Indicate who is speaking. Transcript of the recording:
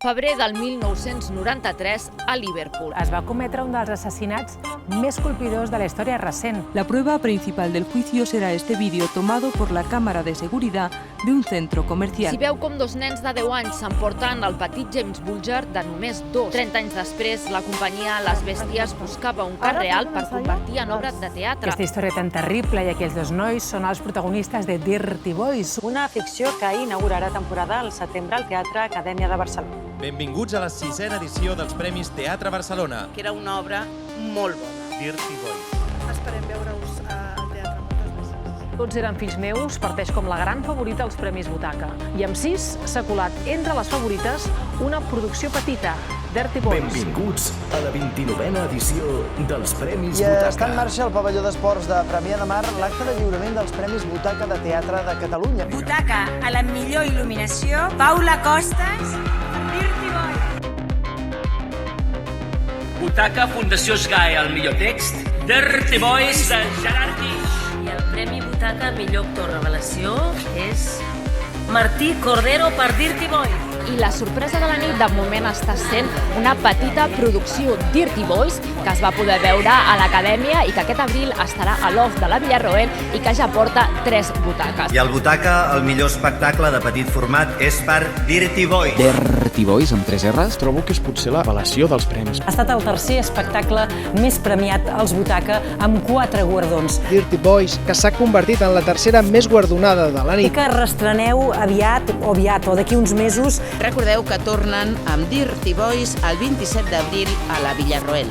Speaker 1: Febrer del 1993 a Liverpool.
Speaker 2: Es va cometre un dels assassinats més colpidors de la història recent.
Speaker 3: La prueba principal del juicio será este vídeo tomado por la cámara de seguridad de un centro comercial.
Speaker 1: Si veu com dos nens de 10 anys s'emporten el petit James Bulger de només 2. 30 anys després, la companyia Les Bèsties buscava un cas real per convertir en obra de teatre.
Speaker 2: Aquesta història tan terrible i aquells dos nois són els protagonistes de Dirty Boys.
Speaker 4: Una ficció que inaugurarà temporada al setembre al Teatre Acadèmia de Barcelona.
Speaker 5: Benvinguts a la 6ª edició dels Premis Teatre Barcelona.
Speaker 6: Que era una obra molt bona.
Speaker 5: Dirty Boys.
Speaker 6: Esperem veure-us al teatre moltes vegades.
Speaker 2: Tots eren fills meus, parteix com la gran favorita als Premis Butaca. I amb 6 s'ha colat entre les favorites una producció petita, Dirty Boys.
Speaker 7: Benvinguts a la 29a edició dels Premis
Speaker 8: I
Speaker 7: Butaca.
Speaker 8: està en marxa al pavelló d'esports de Premià de Mar l'acte de lliurament dels Premis Butaca de Teatre de Catalunya.
Speaker 9: Butaca a la millor il·luminació, Paula Costas, Dirty Boys.
Speaker 10: Butaca Fundació SGAE al millor text, Dirty Boys de Gerard Guix.
Speaker 11: I el Premi Butaca millor actor revelació és Martí Cordero per Dirty Boys.
Speaker 1: I la sorpresa de la nit de moment està sent una petita producció Dirty Boys que es va poder veure a l'Acadèmia i que aquest abril estarà a l'Off de la Villarroel i que ja porta 3 butaques.
Speaker 12: I el Butaca, el millor espectacle de petit format, és per Dirty Boys.
Speaker 13: Dirty Boys, amb 3 R's?
Speaker 14: Trobo que és potser la revelació dels premis.
Speaker 4: Ha estat el tercer espectacle més premiat als Butaca amb 4 guardons.
Speaker 15: Dirty Boys, que s'ha convertit en la tercera més guardonada de la nit.
Speaker 4: I que reestreneu aviat o d'aquí uns mesos.
Speaker 6: Recordeu que tornen amb Dirty Boys el 27 d'abril a la Villarroel.